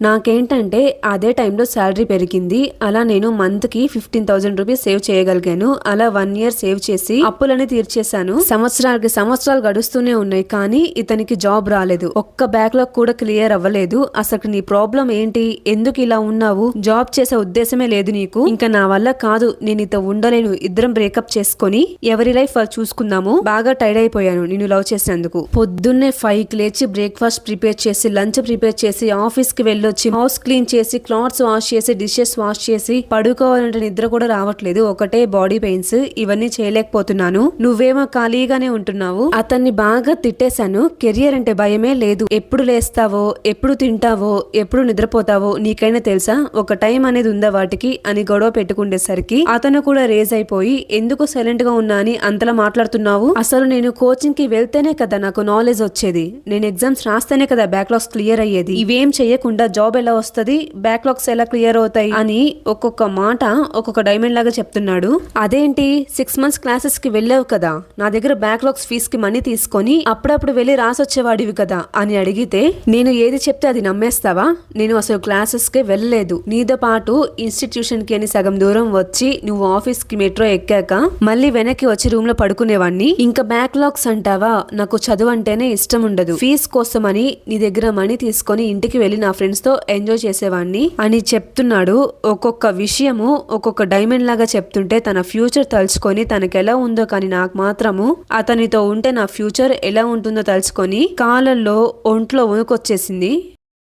నాకేంటంటే అదే టైంలో శాలరీ పెరిగింది. అలా నేను మంత్‌కి 15,000 రూపీస్ సేవ్ చేయగలిగాను. అలా 1 ఇయర్ సేవ్ చేసి అప్పులన్నీ తీర్చేశాను. సంవత్సరాలకి సంవత్సరాలు గడుస్తూనే ఉన్నాయి. కానీ ఇతనికి జాబ్ రాలేదు. ఒక్క బ్యాక్‌లాగ్ కూడా క్లియర్ అవ్వలేదు. అసలు నీ ప్రాబ్లం ఏంటి? ఎందుకు ఇలా ఉన్నావు? జాబ్ చేసే ఉద్దేశమే లేదు నీకు. ఇంకా నా వల్ల కాదు. నేను నీతో ఉండలేను. ఇద్దరం బ్రేకప్ చేసుకొని ఎవరి లైఫ్ వాళ్ళు చూసుకుందాము. బాగా టైర్డ్ అయిపోయాను నిన్ను లవ్ చేసినందుకు. పొద్దున్నే 5కి లేచి బ్రేక్‌ఫాస్ట్ ప్రిపేర్ చేసి లంచ్ ప్రిపేర్ చేసి ఆఫీస్‌కి వెళ్ళొచ్చి హౌస్ క్లీన్ చేసి క్లాత్స్ వాష్ చేసి డిషెస్ వాష్ చేసి పడుకోవాలంటే నిద్ర కూడా రావట్లేదు. ఒకటే బాడీ పెయిన్స్. ఇవన్నీ చేయలేకపోతున్నాను. నువ్వేమో ఖాళీగానే ఉంటున్నావు. అతన్ని బాగా తిట్టేశాను. కెరియర్ అంటే భయమే లేదు. ఎప్పుడు లేస్తావో, ఎప్పుడు తింటావో, ఎప్పుడు నిద్రపోతావో నీకైనా తెలుసా? ఒక టైం అనేది ఉందా వాటికి అని గొడవ పెట్టుకుండేసరికి అతను కూడా రేజ్ అయిపోయి ఎందుకు సైలెంట్ గా ఉన్నా అని అంతలా మాట్లాడుతున్నావు? అసలు నేను కోచింగ్ కి వెళ్తేనే కదా నాకు నాలెడ్జ్ వచ్చేది. నేను ఎగ్జామ్స్ రాస్తేనే కదా బ్యాక్లాగ్స్ క్లియర్ అయ్యేది. ఇవేం చేయకుండా జాబ్ ఎలా వస్తుంది, బ్యాక్లాగ్స్ ఎలా క్లియర్ అవుతాయి అని ఒక్కొక్క మాట ఒక్కొక్క డైమండ్ లాగా చెప్తున్నాడు. అదేంటి 6 మంత్స్ క్లాసెస్ కి వెళ్ళావు కదా, నా దగ్గర బ్యాక్లాగ్స్ ఫీజ్ కి మనీ తీసుకొని అప్పుడప్పుడు వెళ్ళి రాసొచ్చేవాడివి కదా అని అడిగితే నేను ఏది చెప్తే అది నమ్మేస్తావా? నేను అసలు క్లాసెస్ కి వెళ్ళలేదు. నీతో పాటు ఇన్స్టిట్యూషన్ కి అని సగం దూరం వచ్చి నువ్వు ఆఫీస్ కి మెట్రో ఎక్కాక మళ్ళీ వెనక్కి వచ్చి రూమ్ లో పడుకునేవాడిని. ఇంకా బ్యాక్లాగ్స్ అంటావా? నాకు చదువు అంటేనే ఇష్టం ఉండదు. ఫీజ్ కోసమని నీ దగ్గర మనీ తీసుకొని ఇంటికి వెళ్ళి నా ఫ్రెండ్స్ తో ఎంజాయ్ చేసేవాడిని అని చెప్తున్నాడు. ఒక్కొక్క విషయము ఒక్కొక్క డైమండ్ లాగా చెప్తుంటే తన ఫ్యూచర్ తలుచుకొని తనకు ఎలా ఉందో కానీ నాకు మాత్రము అతనితో ఉంటే నా ఫ్యూచర్ ఎలా ఉంటుందో తలుచుకొని కాళ్ళల్లో ఒంట్లో వణుకొచ్చేసింది.